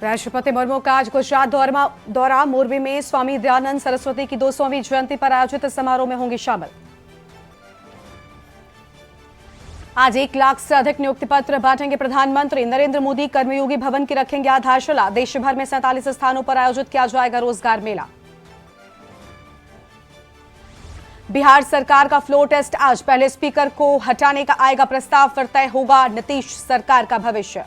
राष्ट्रपति मुर्मू का आज गुजरात दौरा। मोरबी में स्वामी दयानंद सरस्वती की 200वीं जयंती पर आयोजित समारोह में होंगे शामिल। आज 1 लाख से अधिक नियुक्ति पत्र बांटेंगे प्रधानमंत्री नरेंद्र मोदी। कर्मयोगी भवन की रखेंगे आधारशिला। देश भर में 47 स्थानों पर आयोजित किया जाएगा रोजगार मेला। बिहार सरकार का फ्लोर टेस्ट आज। पहले स्पीकर को हटाने का आएगा प्रस्ताव, फिर तय होगा नीतीश सरकार का भविष्य।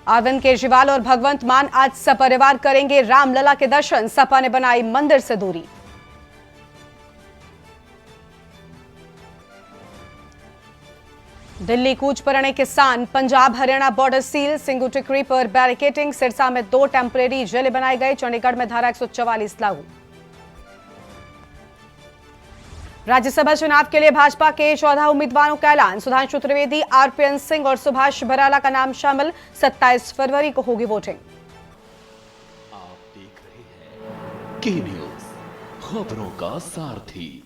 अरविंद केजरीवाल और भगवंत मान आज सपरिवार करेंगे रामलला के दर्शन। सपा ने बनाई मंदिर से दूरी। दिल्ली कूच पर अड़े किसान। Punjab Haryana border seal. सिंगू टिकरी पर बैरिकेटिंग। सिरसा में 2 टेम्परेरी जेलें बनाए गए। चंडीगढ़ में धारा 144 लागू। राज्यसभा चुनाव के लिए भाजपा के 14 उम्मीदवारों का ऐलान। सुधांशु त्रिवेदी, आरपीएन सिंह और सुभाष बराला का नाम शामिल। 27 फरवरी को होगी वोटिंग। आप देख रहे हैं के न्यूज, खबरों का सारथी।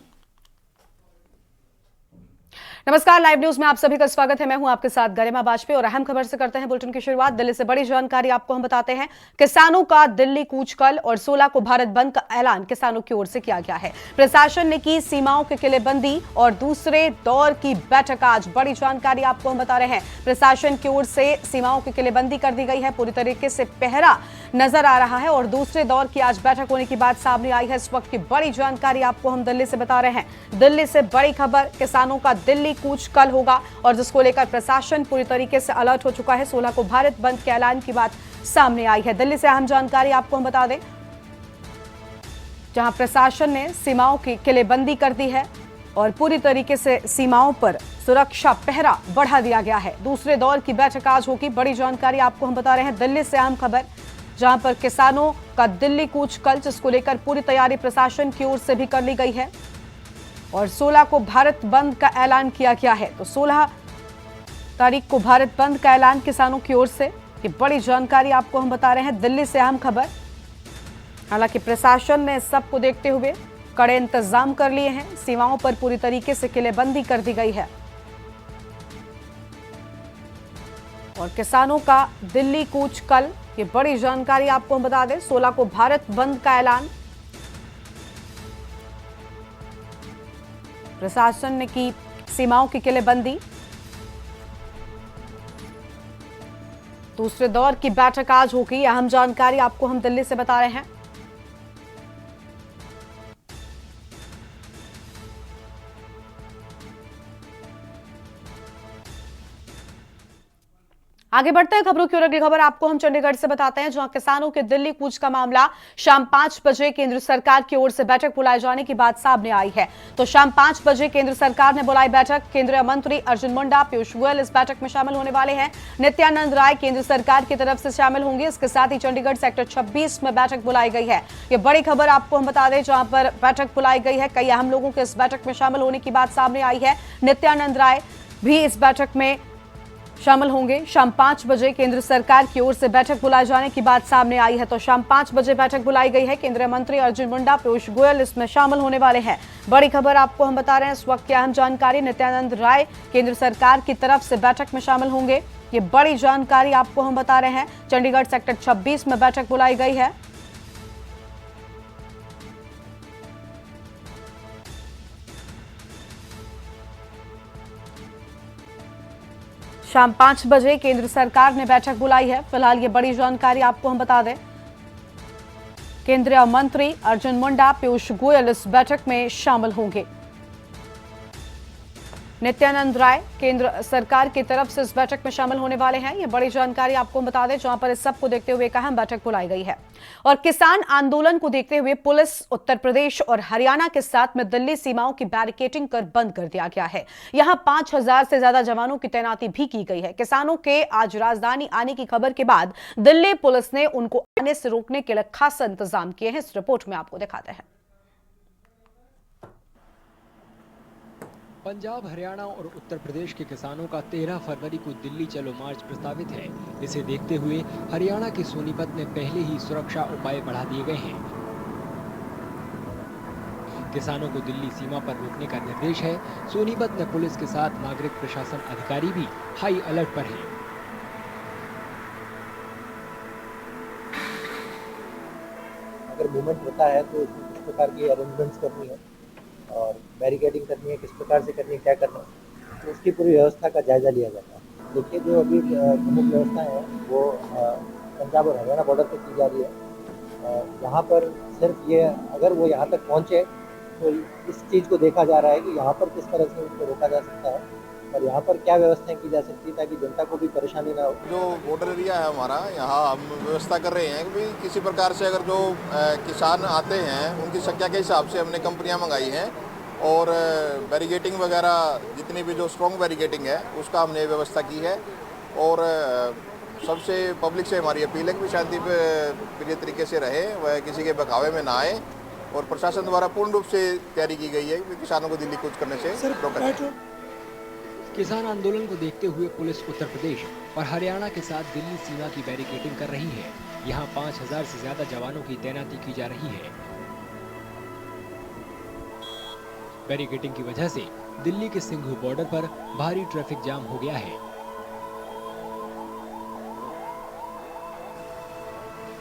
नमस्कार, लाइव न्यूज में आप सभी का स्वागत है। मैं हूं आपके साथ गरिमा वाजपेयी और अहम खबर से करते हैं बुलेटिन की शुरुआत। दिल्ली से बड़ी जानकारी आपको हम बताते हैं। किसानों का दिल्ली कूच कल और 16 को भारत बंद का ऐलान किसानों की ओर से किया गया है। प्रशासन ने की सीमाओं के किलेबंदी और दूसरे दौर की बैठक आज। बड़ी जानकारी आपको हम बता रहे हैं। प्रशासन की ओर से सीमाओं की किलेबंदी कर दी गई है। पूरी तरीके से पहरा नजर आ रहा है और दूसरे दौर की आज बैठक होने की बात सामने आई है। इस वक्त की बड़ी जानकारी आपको हम दिल्ली से बता रहे हैं। दिल्ली से बड़ी खबर, किसानों का दिल्ली कूच कल होगा और जिसको लेकर प्रशासन पूरी तरीके से अलर्ट हो चुका है। 16 को भारत बंद के ऐलान की बात सामने आई है। दिल्ली से अहम जानकारी आपको हम बता दें, जहां प्रशासन ने सीमाओं की किलेबंदी कर दी है और पूरी तरीके से सीमाओं पर सुरक्षा पहरा बढ़ा दिया गया है। दूसरे दौर की बैठक आज होगी। बड़ी जानकारी आपको हम बता रहे हैं। दिल्ली से अहम खबर, जहां पर किसानों का दिल्ली कूच कल, जिसको लेकर पूरी तैयारी प्रशासन की ओर से भी कर ली गई है और 16 को भारत बंद का ऐलान किया गया है। तो 16 तारीख को भारत बंद का ऐलान किसानों की ओर से। ये बड़ी जानकारी आपको हम बता रहे हैं। दिल्ली से अहम खबर। हालांकि प्रशासन ने सबको देखते हुए कड़े इंतजाम कर लिए हैं। सीमाओं पर पूरी तरीके से किलेबंदी कर दी गई है और किसानों का दिल्ली कूच कल। ये बड़ी जानकारी आपको हम बता दें। 16 को भारत बंद का ऐलान। प्रशासन ने की सीमाओं की किलेबंदी। दूसरे दौर की बैठक आज होगी। अहम जानकारी आपको हम दिल्ली से बता रहे हैं। आगे बढ़ते हैं खबरों की ओर। अगली खबर आपको हम चंडीगढ़ से बताते हैं, जहां किसानों के दिल्ली कूच का मामला। शाम 5 बजे केंद्र सरकार की ओर से बैठक बुलाए जाने की बात सामने आई है। तो शाम 5 बजे केंद्र सरकार ने बुलाई बैठक। केंद्रीय मंत्री अर्जुन मुंडा, पीयूष गोयल इस बैठक में शामिल होने वाले हैं। नित्यानंद राय केंद्र सरकार की तरफ से शामिल होंगे। इसके साथ ही चंडीगढ़ सेक्टर 26 में बैठक बुलाई गई है। ये बड़ी खबर आपको हम बता दें, जहां पर बैठक बुलाई गई है। कई अहम लोगों के इस बैठक में शामिल होने की बात सामने आई है। नित्यानंद राय भी इस बैठक में शामिल होंगे। शाम 5 बजे केंद्र सरकार की ओर से बैठक बुलाए जाने की बात सामने आई है। तो शाम 5 बजे बैठक बुलाई गई है। केंद्रीय मंत्री अर्जुन मुंडा, पीयूष गोयल इसमें शामिल होने वाले हैं। बड़ी खबर आपको हम बता रहे हैं। इस वक्त की अहम जानकारी, नित्यानंद राय केंद्र सरकार की तरफ से बैठक में शामिल होंगे। ये बड़ी जानकारी आपको हम बता रहे हैं। चंडीगढ़ सेक्टर 26 में बैठक बुलाई गई है। शाम 5 बजे केंद्र सरकार ने बैठक बुलाई है। फिलहाल ये बड़ी जानकारी आपको हम बता दें। केंद्रीय मंत्री अर्जुन मुंडा, पीयूष गोयल इस बैठक में शामिल होंगे। नित्यानंद राय केंद्र सरकार की तरफ से इस बैठक में शामिल होने वाले हैं। ये बड़ी जानकारी आपको हम बता दें, जहां पर इस सबको देखते हुए एक अहम बैठक बुलाई गई है। और किसान आंदोलन को देखते हुए पुलिस उत्तर प्रदेश और हरियाणा के साथ में दिल्ली सीमाओं की बैरिकेटिंग कर बंद कर दिया गया है। यहां 5000 से ज्यादा जवानों की तैनाती भी की गई है। किसानों के आज राजधानी आने की खबर के बाद दिल्ली पुलिस ने उनको आने से रोकने के लिए खास इंतजाम किए हैं। इस रिपोर्ट में आपको दिखाते हैं। पंजाब, हरियाणा और उत्तर प्रदेश के किसानों का 13 फरवरी को दिल्ली चलो मार्च प्रस्तावित है। इसे देखते हुए हरियाणा के सोनीपत में पहले ही सुरक्षा उपाय बढ़ा दिए गए हैं। किसानों को दिल्ली सीमा पर रोकने का निर्देश है। सोनीपत में पुलिस के साथ नागरिक प्रशासन अधिकारी भी हाई अलर्ट पर हैं। अगर मूवमेंट होता है तो उसमें किस प्रकार की अरेंजमेंट्स करनी है और बैरिकेडिंग करनी है, किस प्रकार से करनी है, क्या करना है, तो उसकी पूरी व्यवस्था का जायज़ा लिया जाता है। देखिए, जो अभी प्रमुख व्यवस्थाएँ हैं वो पंजाब और हरियाणा बॉर्डर पर की जा रही है। यहाँ पर सिर्फ ये अगर वो यहाँ तक पहुँचे तो इस चीज़ को देखा जा रहा है कि यहाँ पर किस तरह से उनको रोका जा सकता है और यहाँ पर क्या व्यवस्थाएं की जा सकती है ताकि जनता को भी परेशानी ना हो। जो बॉर्डर एरिया है हमारा, यहाँ हम व्यवस्था कर रहे हैं कि किसी प्रकार से अगर जो किसान आते हैं उनकी संख्या के हिसाब से हमने कंपनियां मंगाई हैं और बैरिकेटिंग वगैरह जितनी भी जो स्ट्रॉन्ग बैरिकेटिंग है उसका हमने व्यवस्था की है। और सबसे पब्लिक से हमारी अपील है कि शांति प्रिय तरीके से रहे, वह किसी के बहकावे में ना आए और प्रशासन द्वारा पूर्ण रूप से तैयारी की गई है कि किसानों को दिल्ली कूच करने से रोका जाए। किसान आंदोलन को देखते हुए पुलिस उत्तर प्रदेश और हरियाणा के साथ दिल्ली सीमा की बैरिकेडिंग कर रही है। यहाँ 5000 से ज्यादा जवानों की तैनाती की जा रही है। बैरिकेडिंग की वजह से दिल्ली के सिंघू बॉर्डर पर भारी ट्रैफिक जाम हो गया है।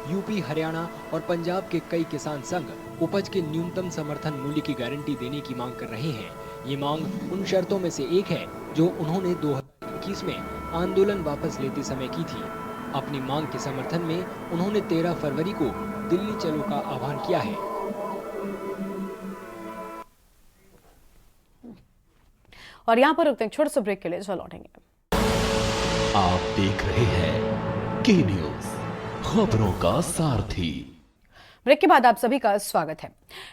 यूपी, हरियाणा और पंजाब के कई किसान संघ उपज के न्यूनतम समर्थन मूल्य की गारंटी देने की मांग कर रहे हैं। ये मांग उन शर्तों में से एक है जो उन्होंने 2021 में आंदोलन वापस लेते समय की थी। अपनी मांग के समर्थन में उन्होंने 13 फरवरी को दिल्ली चलो का आह्वान किया है। और यहाँ पर रुकते हैं छोटे से ब्रेक के लिए, जो लौटेंगे। आप देख रहे हैं के न्यूज, खबरों का सारथी। ब्रेक के बाद आप सभी का स्वागत है।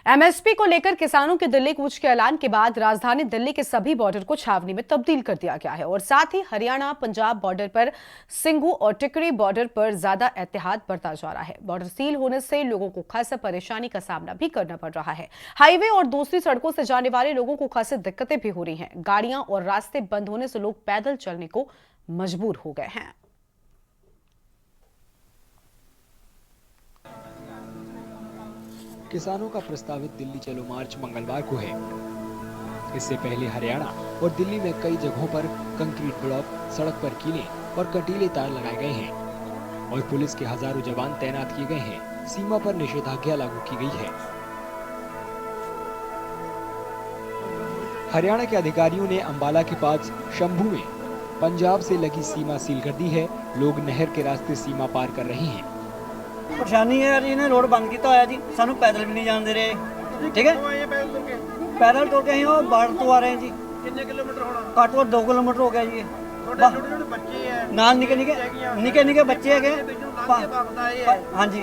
एमएसपी को लेकर किसानों के दिल्ली कूच के ऐलान के बाद राजधानी दिल्ली के सभी बॉर्डर को छावनी में तब्दील कर दिया गया है और साथ ही हरियाणा पंजाब बॉर्डर पर सिंघू और टिकरी बॉर्डर पर ज्यादा एहतियात बरता जा रहा है। बॉर्डर सील होने से लोगों को खासा परेशानी का सामना भी करना पड़ रहा है। हाईवे और दूसरी सड़कों से जाने वाले लोगों को खासी दिक्कतें भी हो रही हैं। गाड़ियां और रास्ते बंद होने से लोग पैदल चलने को मजबूर हो गए हैं। किसानों का प्रस्तावित दिल्ली चलो मार्च मंगलवार को है। इससे पहले हरियाणा और दिल्ली में कई जगहों पर कंक्रीट ब्लॉक, सड़क पर कीले और कंटीले तार लगाए गए हैं और पुलिस के हजारों जवान तैनात किए गए हैं। सीमा पर निषेधाज्ञा लागू की गई है। हरियाणा के अधिकारियों ने अंबाला के पास शंभू में पंजाब से लगी सीमा सील कर दी है। लोग नहर के रास्ते सीमा पार कर रहे हैं। परेशानी है यार, इन्हें रोड बंद किया होया जी, सानू पैदल भी नहीं जान दे रहे। ठीक है, पैदल टुर के और बाढ़ तो आ रहे हैं जी। कितने किलोमीटर होना? घੱਟ ਤੋਂ 2 किलोमीटर हो गया जी। छोटे छोटे बच्चे हैं, नाल निके बच्चे है। हाँ जी,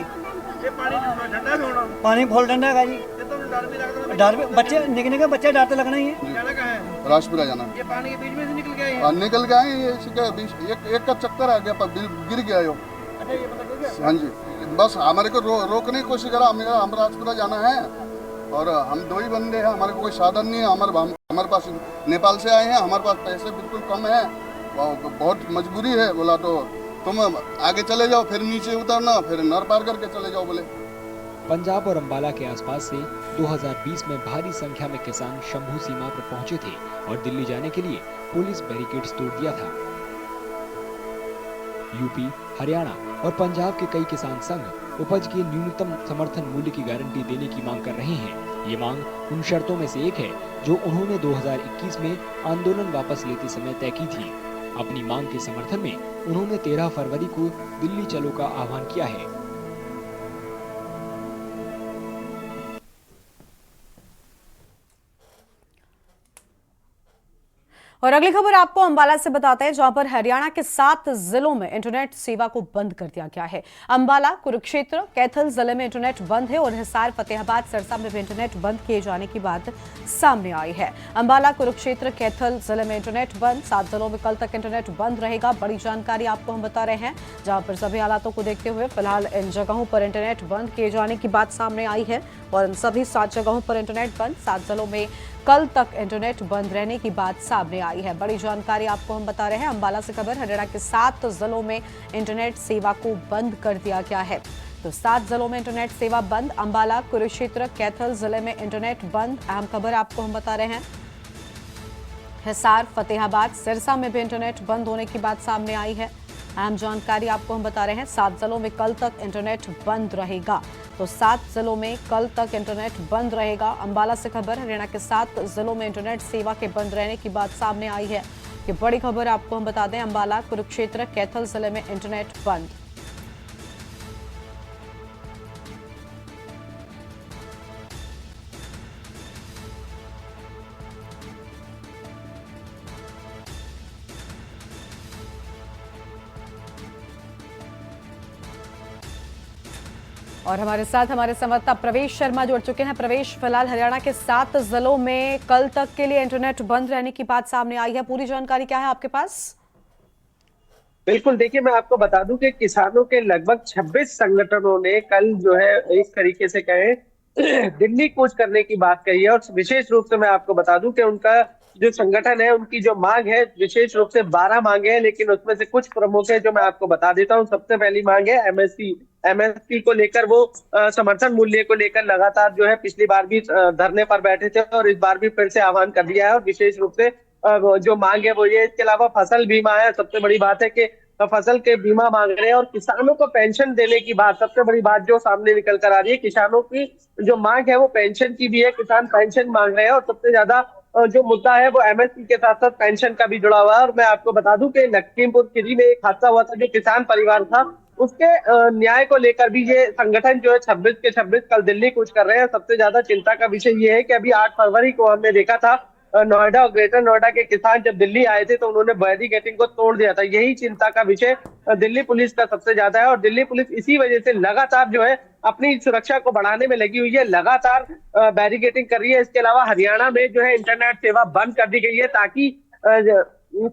ये पानी ठंडा भी होना, पानी फुल ठंडा है जी। ये तो डर भी लगता है। डर भी बच्चे निके बच्चे डर तो लगना ही है। जाना कहाँ है? राजपुरा जाना। ये पानी के बीच में से निकल के आए हैं? निकल के आए, ये इसी के बीच एक का चक्कर आ गया पर गिर गया यो। अच्छा, ये पता चल गया? हाँ जी, बस हमारे को रोकने की कोशिश करा। हम राजपुरा जाना है और हम 2 ही बंदे हैं, हमारे को कोई साधन नहीं है। हमारे पास नेपाल से आए हैं, हमारे पास पैसे बिल्कुल कम है, बहुत मजबूरी है। बोला तो तुम आगे चले जाओ, फिर नीचे उतरना, फिर नर पार करके चले जाओ बोले। पंजाब और अंबाला के आसपास से 2020 में भारी संख्या में किसान शंभू सीमा पर पहुंचे थे और दिल्ली जाने के लिए पुलिस बैरिकेड्स तोड़ दिया था। यूपी, हरियाणा और पंजाब के कई किसान संघ उपज के न्यूनतम समर्थन मूल्य की गारंटी देने की मांग कर रहे हैं। ये मांग उन शर्तों में से एक है जो उन्होंने 2021 में आंदोलन वापस लेते समय तय की थी। अपनी मांग के समर्थन में उन्होंने 13 फरवरी को दिल्ली चलो का आह्वान किया है। और अगली खबर आपको अंबाला से बताते हैं, जहां पर हरियाणा के 7 जिलों में इंटरनेट सेवा को बंद कर दिया गया है। अंबाला, कुरुक्षेत्र, कैथल जिले में इंटरनेट बंद है और हिसार, फतेहाबाद, सिरसा में भी इंटरनेट बंद किए जाने की बात सामने आई है। अंबाला, कुरुक्षेत्र, कैथल जिले में इंटरनेट बंद, 7 जिलों में कल तक इंटरनेट बंद रहेगा। बड़ी जानकारी आपको हम बता रहे हैं, जहां पर सभी हालातों को देखते हुए फिलहाल इन जगहों पर इंटरनेट बंद किए जाने की बात सामने आई है और इन सभी 7 जगहों पर इंटरनेट बंद, 7 जिलों में कल तक इंटरनेट बंद रहने की बात सामने आई है। बड़ी जानकारी आपको हम बता रहे हैं। अंबाला से खबर, हरियाणा के 7 जिलों में इंटरनेट सेवा को बंद कर दिया गया है। तो 7 जिलों में इंटरनेट सेवा बंद। अंबाला, कुरुक्षेत्र, कैथल जिले में इंटरनेट बंद। अहम खबर आपको हम बता रहे हैं। हिसार, फतेहाबाद, सिरसा में भी इंटरनेट बंद होने की बात सामने आई है। अहम जानकारी आपको हम बता रहे हैं। 7 जिलों में कल तक इंटरनेट बंद रहेगा। तो 7 जिलों में कल तक इंटरनेट बंद रहेगा। अंबाला से खबर, हरियाणा के 7 जिलों में इंटरनेट सेवा के बंद रहने की बात सामने आई है। ये बड़ी खबर आपको हम बता दें, अंबाला, कुरुक्षेत्र, कैथल जिले में इंटरनेट बंद। और हमारे साथ हमारे संवाददाता प्रवेश शर्मा जुड़ चुके हैं। प्रवेश, फिलहाल हरियाणा के 7 जिलों में कल तक के लिए इंटरनेट बंद रहने की बात सामने आई है। पूरी जानकारी क्या है आपके पास? बिल्कुल, देखिए मैं आपको बता दूं कि किसानों के लगभग 26 संगठनों ने कल जो है एक तरीके से कहें दिल्ली कूच करने की बात कही है। और विशेष रूप से मैं आपको बता दूं कि उनका जो संगठन है, उनकी जो मांग है, विशेष रूप से 12 मांगे हैं, लेकिन उसमें से कुछ प्रमुख है जो मैं आपको बता देता हूं। सबसे पहली मांग है एमएसपी को लेकर। वो समर्थन मूल्य को लेकर लगातार जो है पिछली बार भी धरने पर बैठे थे और इस बार भी फिर से आह्वान कर दिया है। और विशेष रूप से जो मांग है वो ये, इसके अलावा फसल बीमा है। सबसे बड़ी बात है कि फसल के बीमा मांग रहे हैं और किसानों को पेंशन देने की बात, सबसे बड़ी बात जो सामने निकल कर आ रही है, किसानों की जो मांग है वो पेंशन की भी है। किसान पेंशन मांग रहे हैं और सबसे ज्यादा जो मुद्दा है वो एमएसपी के साथ साथ पेंशन का भी जुड़ा हुआ है। और मैं आपको बता दूं कि लखीमपुर खीरी में एक हादसा हुआ था, जो किसान परिवार था, उसके न्याय को लेकर भी ये संगठन जो है 26 के 26 कल दिल्ली कूच कर रहे हैं। सबसे ज्यादा चिंता का विषय ये है कि अभी 8 फरवरी को हमने देखा था नोएडा और ग्रेटर नोएडा के किसान जब दिल्ली आए थे तो उन्होंने बैरिकेडिंग को तोड़ दिया था। यही चिंता का विषय दिल्ली पुलिस का सबसे ज्यादा है और दिल्ली पुलिस इसी वजह से लगातार जो है अपनी सुरक्षा को बढ़ाने में लगी हुई है, लगातार बैरिकेडिंग कर रही है। इसके अलावा हरियाणा में जो है इंटरनेट सेवा बंद कर दी गई है ताकि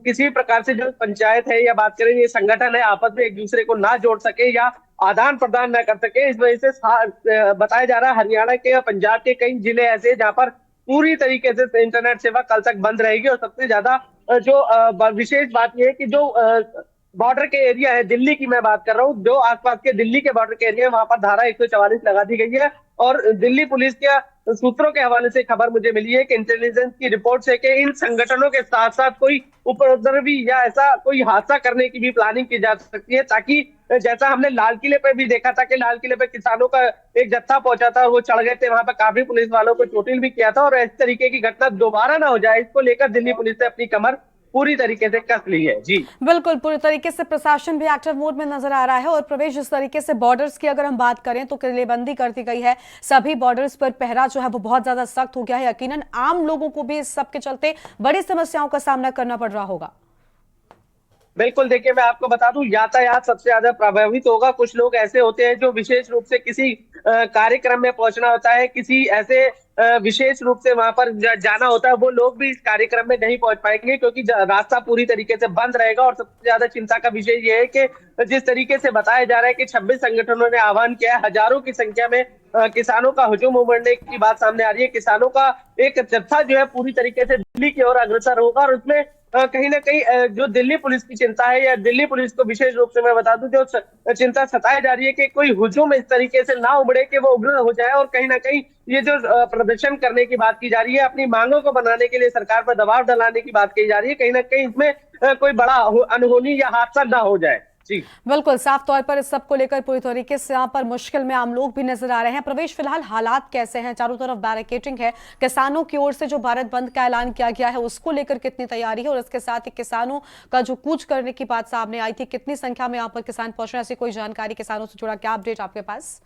किसी प्रकार से जो पंचायत है या बात करें ये संगठन है, आपस में एक दूसरे को ना जोड़ सके या आदान प्रदान न कर सके। इस वजह से बताया जा रहा है हरियाणा के या पंजाब के कई जिले ऐसे जहां पर पूरी तरीके से इंटरनेट सेवा कल तक बंद रहेगी। और सबसे ज्यादा जो विशेष बात यह है कि जो बॉर्डर के एरिया है, दिल्ली की मैं बात कर रहा हूँ, जो आसपास के दिल्ली के बॉर्डर के एरिया है, वहां पर धारा 144 लगा दी गई है। और दिल्ली पुलिस के सूत्रों के हवाले से खबर मुझे मिली है कि इंटेलिजेंस की रिपोर्ट से कि इन संगठनों के साथ साथ कोई उपद्रवी या ऐसा कोई हादसा करने की भी प्लानिंग की जा सकती है, ताकि जैसा हमने लाल किले पे भी देखा था कि लाल किले पे किसानों का एक जत्था पहुंचा था, वो चढ़ गए थे, वहां पर काफी पुलिस वालों को चोटिल भी किया था। और इस तरीके की घटना दोबारा ना हो जाए, इसको लेकर दिल्ली पुलिस ने अपनी कमर पूरी तरीके से कस ली है। जी बिल्कुल, पूरी तरीके से प्रशासन भी एक्टिव मोड में नजर आ रहा है। और प्रवेश, जिस तरीके से बॉर्डर्स की अगर हम बात करें तो किलेबंदी कर दी गई है, सभी बॉर्डर्स पर पहरा जो है वो बहुत ज्यादा सख्त हो गया है। यकीनन आम लोगों को भी इस सब के चलते बड़ी समस्याओं का सामना करना पड़ रहा होगा। बिल्कुल, देखिए मैं आपको बता दूं, यातायात सबसे ज्यादा प्रभावित होगा। कुछ लोग ऐसे होते हैं जो विशेष रूप से किसी कार्यक्रम में पहुंचना होता है, किसी ऐसे विशेष रूप से वहां पर जाना होता है, वो लोग भी इस कार्यक्रम में नहीं पहुंच पाएंगे क्योंकि रास्ता पूरी तरीके से बंद रहेगा। और सबसे ज्यादा चिंता का विषय ये है कि जिस तरीके से बताया जा रहा है कि 26 संगठनों ने आह्वान किया है, हजारों की संख्या में किसानों का हुजूम उमड़ने की बात सामने आ रही है। किसानों का एक जत्था जो है पूरी तरीके से दिल्ली की ओर अग्रसर होगा। और उसमें कहीं ना कहीं जो दिल्ली पुलिस की चिंता है, या दिल्ली पुलिस को विशेष रूप से मैं बता दूं, जो चिंता सताई जा रही है कि कोई हुजूम इस तरीके से ना उमड़े कि वो उग्र हो जाए। और कहीं ना कहीं ये जो प्रदर्शन करने की बात की जा रही है, अपनी मांगों को बनाने के लिए सरकार पर दबाव डालने की बात की जा रही है, कहीं ना कहीं इसमें कोई बड़ा अनहोनी या हादसा ना हो जाए। जी बिल्कुल, साफ तौर पर इस सब को लेकर पूरी तरीके से यहाँ पर मुश्किल में आम लोग भी नजर आ रहे हैं। प्रवेश, फिलहाल हालात कैसे हैं? चारों तरफ बैरिकेडिंग है, किसानों की ओर से जो भारत बंद का ऐलान किया गया है उसको लेकर कितनी तैयारी है? और इसके साथ ही किसानों का जो कूच करने की बात सामने आई थी, कितनी संख्या में यहाँ पर किसान पहुंच रहे हैं? ऐसी कोई जानकारी किसानों से जुड़ा क्या अपडेट आपके पास?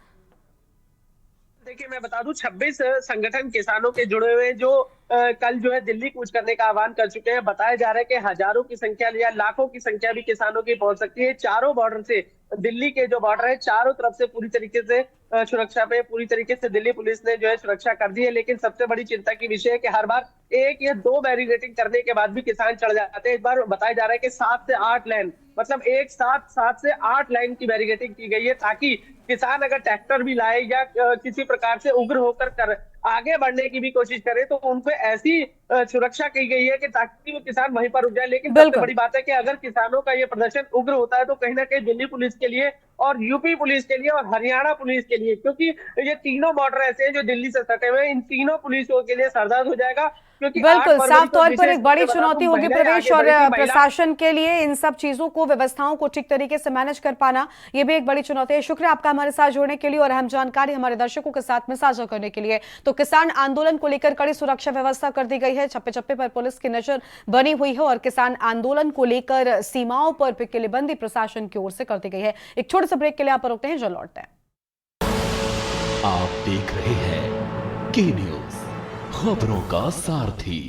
देखिए मैं बता दूं, 26 संगठन किसानों के जुड़े हुए जो कल जो है दिल्ली कूच करने का आह्वान कर चुके हैं। बताया जा रहा है कि हजारों की संख्या या लाखों की संख्या भी किसानों की पहुंच सकती है। चारों बॉर्डर से, दिल्ली के जो बॉर्डर है, चारों तरफ से पूरी तरीके से सुरक्षा पे पूरी तरीके से दिल्ली पुलिस ने जो है सुरक्षा कर दी है। लेकिन सबसे बड़ी चिंता की विषय है कि हर बार 1 या 2 बैरिकेडिंग करने के बाद भी किसान चढ़ जाते हैं। इस बार बताया जा रहा है कि 7 से 8 लाइन, मतलब एक साथ 7 से 8 लाइन की बैरिकेडिंग की गई है, ताकि किसान अगर ट्रैक्टर भी लाए या किसी प्रकार से उग्र होकर आगे बढ़ने की भी कोशिश करे तो उनको ऐसी सुरक्षा की गई है कि ताकि वो किसान वहीं पर रुक जाए। लेकिन सबसे बिल्कुल। बड़ी बात है कि अगर किसानों का ये प्रदर्शन उग्र होता है तो कहीं ना कहीं दिल्ली पुलिस के लिए और यूपी पुलिस के लिए और हरियाणा पुलिस के लिए, क्योंकि ये तीनों बॉर्डर ऐसे हैं जो दिल्ली से सटे हुए हैं, इन तीनों पुलिसों के लिए सरदर्द हो जाएगा। क्योंकि 8 बिल्कुल, फरवरी साफ को तौर पर विशेष एक रूप बड़ी से बता चुनौती दूं, होगी महिलाएं प्रवेश आगे और बढ़ी थी। महिला प्रशासन के लिए इन सब चीजों को, व्यवस्थाओं को ठीक तरीके से मैनेज कर पाना, ये भी एक बड़ी चुनौती है। शुक्रिया आपका हमारे साथ जुड़ने के लिए और अहम जानकारी हमारे दर्शकों के साथ में साझा करने के लिए। तो किसान आंदोलन को लेकर कड़ी सुरक्षा व्यवस्था कर दी गई है, चप्पे चप्पे पर पुलिस की नजर बनी हुई है और किसान आंदोलन को लेकर सीमाओं पर किलेबंदी प्रशासन की ओर से कर दी गई है। एक छोटे से ब्रेक के लिए आप रुकते हैं, जल्द लौटते हैं। आप देख रहे हैं के न्यूज, खबरों का सारथी।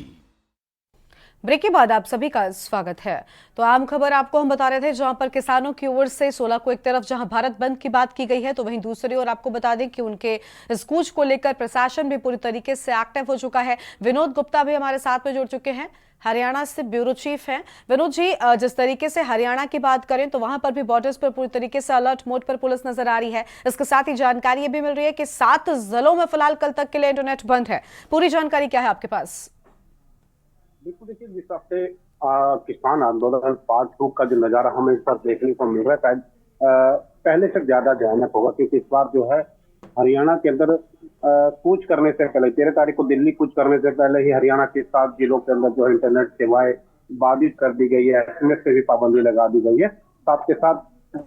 ब्रेक के बाद आप सभी का स्वागत है। तो आम खबर आपको हम बता रहे थे, जहां पर किसानों की ओर से 16 को एक तरफ जहां भारत बंद की बात की गई है, तो वहीं दूसरी ओर आपको बता दें कि उनके इस कूच को लेकर प्रशासन भी पूरी तरीके से एक्टिव हो चुका है। विनोद गुप्ता भी हमारे साथ में जुड़ चुके हैं, हरियाणा से ब्यूरो चीफ हैं। विनोद जी, जिस तरीके से हरियाणा की बात करें तो वहां पर भी बॉर्डर्स पर पूरी तरीके से अलर्ट मोड पर पुलिस नजर आ रही है। इसके साथ ही जानकारी ये भी मिल रही है कि 7 जिलों में फिलहाल कल तक के लिए इंटरनेट बंद है। पूरी जानकारी क्या है आपके पास? बिल्कुल, देखिए जिस हफ्ते किसान आंदोलन पार्ट 2 का जो नजारा हमें इस बार देखने को मिल रहा है, शायद पहले से ज्यादा भयानक होगा, क्योंकि इस बार जो है हरियाणा के अंदर कूच करने से पहले 13 तारीख को दिल्ली कूच करने से पहले ही हरियाणा के 7 जिलों के अंदर जो है इंटरनेट सेवाएं बाधित कर दी गई है, SMS पे भी पाबंदी लगा दी गई है। साथ के साथ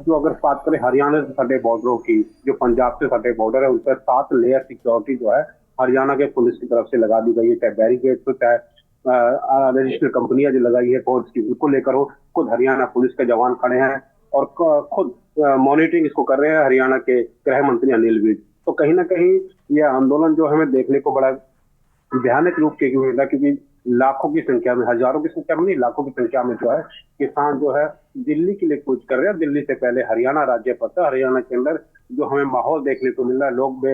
जो अगर बात करें हरियाणा से सटे बॉर्डरों की, जो पंजाब से सटे बॉर्डर है, उन पर 7 लेयर सिक्योरिटी जो है हरियाणा के पुलिस की तरफ से लगा दी गई है, चाहे बैरिकेड हो, चाहे रजिस्टर्ड कंपनियां जो लगाई है फोर्स की, उसको लेकर हो, खुद हरियाणा पुलिस के जवान खड़े हैं और खुद मॉनिटरिंग इसको कर रहे हैं हरियाणा के गृह मंत्री अनिल विज। तो कहीं ना कहीं यह आंदोलन जो हमें देखने को बड़ा भयानक रूप के मिला, क्योंकि लाखों की संख्या में, हजारों की संख्या में नहीं, लाखों की संख्या में जो है किसान जो है दिल्ली के लिए कूच कर रहे हैं। दिल्ली से पहले हरियाणा राज्य पड़ता है। हरियाणा के अंदर जो हमें माहौल देखने को मिल रहा है, लोग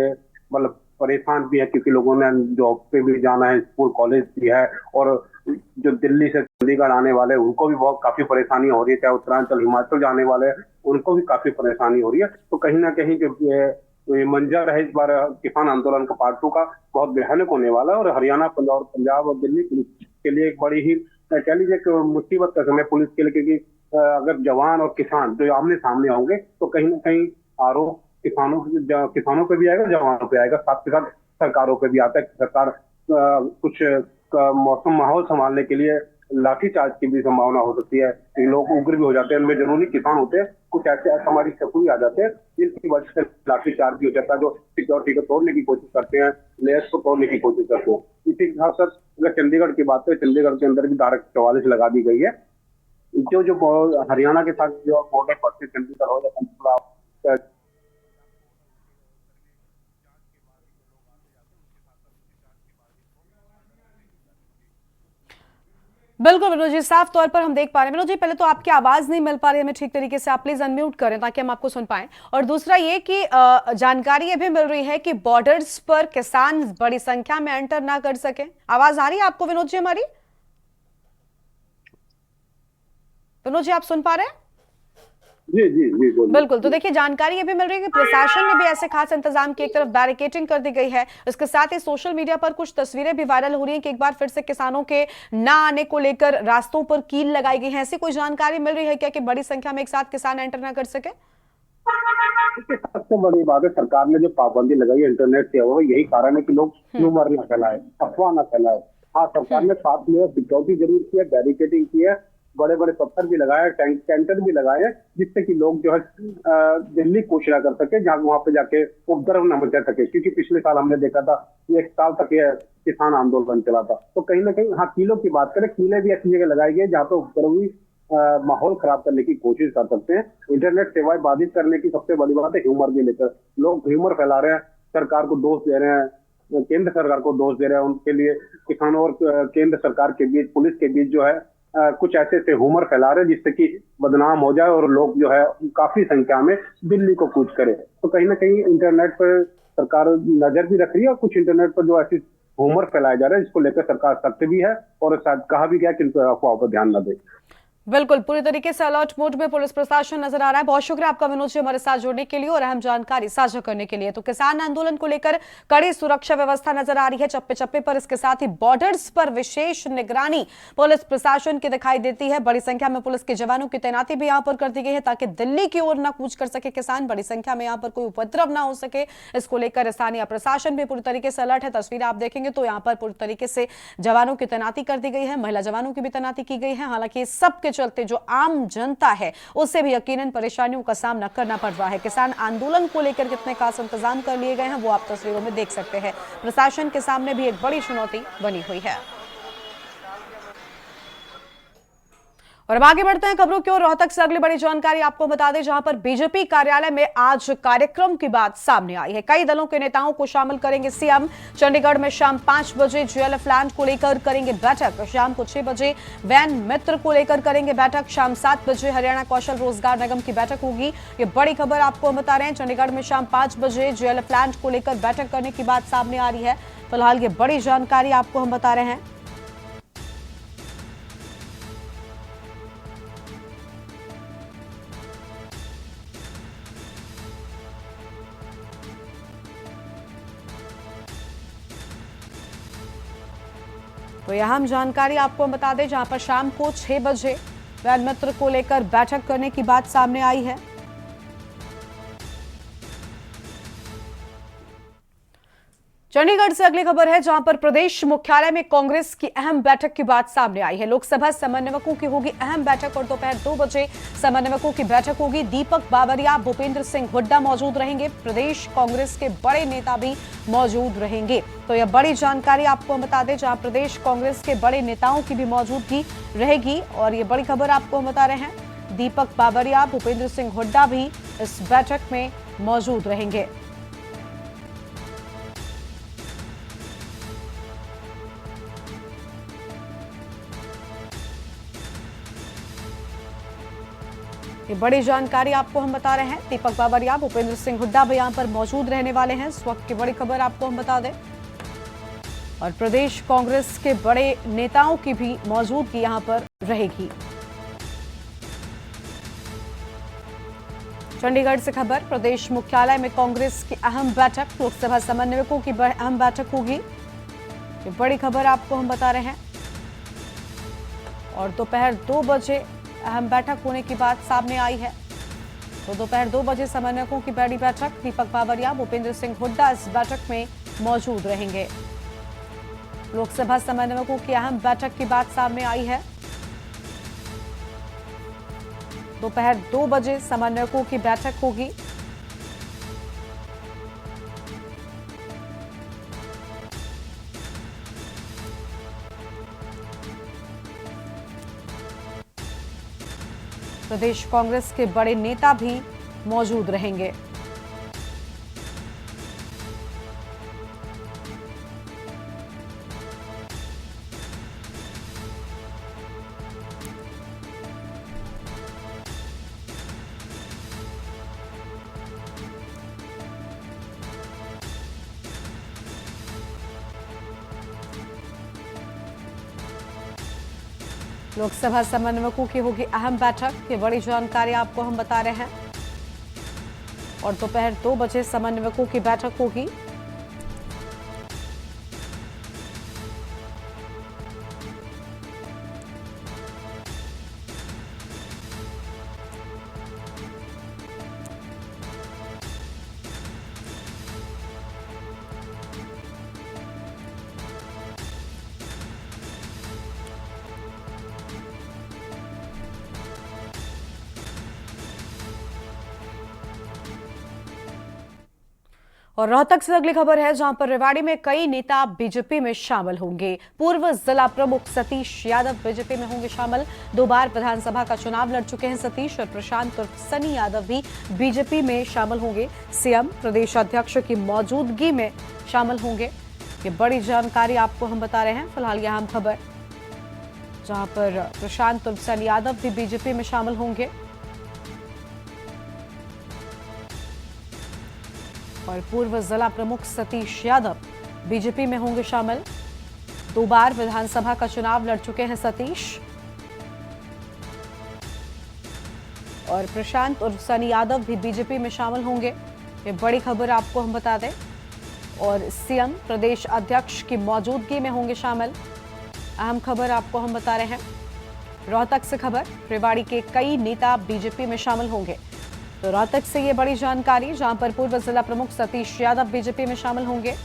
मतलब परेशान भी है, क्योंकि लोगों ने जॉब पे भी जाना है, स्कूल कॉलेज भी है, और जो दिल्ली से चंडीगढ़ आने वाले हैं उनको भी बहुत काफी परेशानी हो रही है, चाहे उत्तरांचल हिमाचल जाने वाले हैं उनको भी काफी परेशानी हो रही है। तो कहीं ना कहीं जो ये मंजर है इस बार किसान आंदोलन का पार्ट 2 का, बहुत भयानक होने वाला है और हरियाणा, पंजाब और दिल्ली पुलिस के लिए एक बड़ी ही कह लीजिए कि मुसीबत का समय पुलिस के लिए, क्योंकि अगर जवान और किसान जो आमने सामने होंगे तो कहीं ना कहीं आरोप किसानों पे भी आएगा, जवानों पे आएगा, साथ के साथ सरकारों पे भी आता है। सरकार कुछ मौसम माहौल संभालने के लिए लाठीचार्ज की भी संभावना हो सकती है, लोग उग्र भी हो जाते हैं, उनमें जरूरी किसान होते हैं, कुछ ऐसे असामरिक शत्रु आ जाते हैं जिनकी वजह से लाठीचार्ज भी हो जाता है, जो सिक्योरिटी को तोड़ने की कोशिश करते हैं, लेयर्स को तोड़ने की कोशिश करते हैं। इसी के साथ साथ अगर चंडीगढ़ की बात करें, चंडीगढ़ के अंदर भी धारा 44 लगा दी गई है। जो हरियाणा के साथ जो बॉर्डर पड़ते चंडीगढ़ हो या पंचकुला, बिल्कुल विनोद जी, साफ तौर पर हम देख पा रहे हैं। विनोद जी, पहले तो आपकी आवाज नहीं मिल पा रही है हमें ठीक तरीके से, आप प्लीज अनम्यूट करें ताकि हम आपको सुन पाएं। और दूसरा ये कि जानकारी ये भी मिल रही है कि बॉर्डर्स पर किसान बड़ी संख्या में एंटर ना कर सके। आवाज आ रही है आपको विनोद जी हमारी? विनोद जी, आप सुन पा रहे हैं? जी जी जी बिल्कुल। तो देखिए, जानकारी ये भी मिल रही है कि प्रशासन ने भी ऐसे खास इंतजाम की, एक तरफ बैरिकेडिंग कर दी गई है, इसके साथ ही सोशल मीडिया पर कुछ तस्वीरें भी वायरल हो रही हैं कि एक बार फिर से किसानों के ना आने को लेकर रास्तों पर कील लगाई गई है। ऐसी कोई जानकारी मिल रही है क्या कि बड़ी संख्या में एक साथ किसान एंटर ना कर सके? सबसे बड़ी बात है, सरकार ने जो पाबंदी लगाई है इंटरनेट सेवा, यही कारण है कि लोग ह्यूमर न फैलाए, अफवाह न फैलाए। हाँ, सरकार ने 7 लेयर सिक्योरिटी जरूर की है, बैरिकेडिंग की है, बड़े बड़े पत्थर भी लगाए, कैंटर भी लगाए हैं, जिससे कि लोग जो है दिल्ली कूच ना कर सके, जहाँ वहां पे जाके उपद्रव न मचा सके। क्योंकि पिछले साल हमने देखा था 1 साल तक यह किसान आंदोलन चला था। तो कहीं ना कहीं, हाँ, कीलों की बात करें, कीले भी ऐसी जगह लगाई गई जहाँ पे उपद्रवी माहौल खराब करने की कोशिश कर सकते हैं। इंटरनेट सेवाएं बाधित करने की सबसे बड़ी बात है ह्यूमर भी लेकर, लोग ह्यूमर फैला रहे हैं, सरकार को दोष दे रहे हैं, केंद्र सरकार को दोष दे रहे हैं। उनके लिए किसानों और केंद्र सरकार के बीच, पुलिस के बीच जो है कुछ ऐसे ह्यूमर फैला रहे हैं जिससे कि बदनाम हो जाए और लोग जो है काफी संख्या में दिल्ली को कूच करे। तो कहीं ना कहीं इंटरनेट पर सरकार नजर भी रख रही है और कुछ इंटरनेट पर जो ऐसी ह्यूमर फैलाया जा रहा है जिसको लेकर सरकार सख्त भी है और शायद कहा भी गया कि अफवाहों पर ध्यान न दे। बिल्कुल पूरी तरीके से अलर्ट मोड में पुलिस प्रशासन नजर आ रहा है। बहुत शुक्रिया आपका विनोद जी हमारे साथ जुड़ने के लिए और अहम जानकारी साझा करने के लिए। तो किसान आंदोलन को लेकर कड़ी सुरक्षा व्यवस्था नजर आ रही है चप्पे चप्पे पर। इसके साथ ही बॉर्डर्स पर विशेष निगरानी पुलिस प्रशासन की दिखाई देती है। बड़ी संख्या में पुलिस के जवानों की तैनाती भी यहाँ पर कर दी गई है ताकि दिल्ली की ओर न कूच कर सके किसान। बड़ी संख्या में यहाँ पर कोई उपद्रव ना हो सके, इसको लेकर स्थानीय प्रशासन भी पूरी तरीके से अलर्ट है। तस्वीर आप देखेंगे तो यहाँ पर पूरी तरीके से जवानों की तैनाती कर दी गई है, महिला जवानों की भी तैनाती की गई है। हालांकि सबके चलते जो आम जनता है उससे भी यकीनन परेशानियों का सामना करना पड़ रहा है। किसान आंदोलन को लेकर कितने खास इंतजाम कर लिए गए हैं वो आप तस्वीरों में देख सकते हैं। प्रशासन के सामने भी एक बड़ी चुनौती बनी हुई है। और अब आगे बढ़ते हैं खबरों की ओर। रोहतक से अगली बड़ी जानकारी आपको बता दें, जहां पर बीजेपी कार्यालय में आज कार्यक्रम की बात सामने आई है। कई दलों के नेताओं को शामिल करेंगे सीएम। चंडीगढ़ में शाम 5 बजे जेएलएफ लैंड को लेकर करेंगे बैठक। शाम को 6 बजे वैन मित्र को लेकर करेंगे बैठक। शाम 7 बजे हरियाणा कौशल रोजगार निगम की बैठक होगी। ये बड़ी खबर आपको हम बता रहे हैं। चंडीगढ़ में शाम 5 बजे जेएलएफ लैंड को लेकर बैठक करने की बात सामने आ रही है। फिलहाल ये बड़ी जानकारी आपको हम बता रहे हैं। तो यह अहम जानकारी आपको हम बता दें, जहां पर शाम को 6 बजे वैन मित्र को लेकर बैठक करने की बात सामने आई है। चंडीगढ़ से अगली खबर है, जहां पर प्रदेश मुख्यालय में कांग्रेस की अहम बैठक की बात सामने आई है। लोकसभा समन्वयकों की होगी अहम बैठक और दोपहर 2 बजे समन्वयकों की बैठक होगी। दीपक बाबरिया, भूपेंद्र सिंह हुड्डा मौजूद रहेंगे। प्रदेश कांग्रेस के बड़े नेता भी मौजूद रहेंगे। तो यह बड़ी जानकारी आपको हम बता दें, जहां प्रदेश कांग्रेस के बड़े नेताओं की भी मौजूदगी रहेगी। और ये बड़ी खबर आपको हम बता रहे हैं, दीपक बाबरिया, भूपेंद्र सिंह हुड्डा भी इस बैठक में मौजूद रहेंगे। ये बड़ी जानकारी आपको हम बता रहे हैं। दीपक बाबरिया, भूपेंद्र सिंह हुड्डा भी यहां पर मौजूद रहने वाले हैं। इस वक्त की बड़ी खबर आपको हम बता दें। और प्रदेश कांग्रेस के बड़े नेताओं की भी मौजूदगी यहां पर रहेगी। चंडीगढ़ से खबर, प्रदेश मुख्यालय में कांग्रेस की अहम बैठक, लोकसभा समन्वयकों की अहम बैठक होगी। ये बड़ी खबर आपको हम बता रहे हैं। और दोपहर 2 बजे अहम बैठक होने की बात सामने आई है। तो दोपहर 2 बजे समन्वयकों की बड़ी बैठक, दीपक बाबरिया, भूपेंद्र सिंह हुड्डा इस बैठक में मौजूद रहेंगे। लोकसभा समन्वयकों की अहम बैठक की बात सामने आई है। दोपहर 2 बजे समन्वयकों की बैठक होगी। प्रदेश कांग्रेस के बड़े नेता भी मौजूद रहेंगे। लोकसभा समन्वयकों की होगी अहम बैठक, ये बड़ी जानकारी आपको हम बता रहे हैं। और दोपहर 2 बजे समन्वयकों की बैठक होगी। और रोहतक से अगली खबर है, जहां पर रेवाड़ी में कई नेता बीजेपी में शामिल होंगे। पूर्व जिला प्रमुख सतीश यादव बीजेपी में होंगे शामिल। 2 बार विधानसभा का चुनाव लड़ चुके हैं सतीश। और प्रशांत उर्फ सनी यादव भी बीजेपी में शामिल होंगे। सीएम, प्रदेश अध्यक्ष की मौजूदगी में शामिल होंगे। ये बड़ी जानकारी आपको हम बता रहे हैं। फिलहाल यह अहम खबर, जहां पर प्रशांत उर्फ सनी यादव भी बीजेपी में शामिल होंगे। और पूर्व जिला प्रमुख सतीश यादव बीजेपी में होंगे शामिल। 2 बार विधानसभा का चुनाव लड़ चुके हैं सतीश। और प्रशांत और सनी यादव भी बीजेपी में शामिल होंगे। ये बड़ी खबर आपको हम बता दें। और सीएम प्रदेश अध्यक्ष की मौजूदगी में होंगे शामिल। अहम खबर आपको हम बता रहे हैं। रोहतक से खबर, रेवाड़ी के कई नेता बीजेपी में शामिल होंगे। तो रोहतक से ये बड़ी जानकारी, जहां पर पूर्व जिला प्रमुख सतीश यादव बीजेपी में शामिल होंगे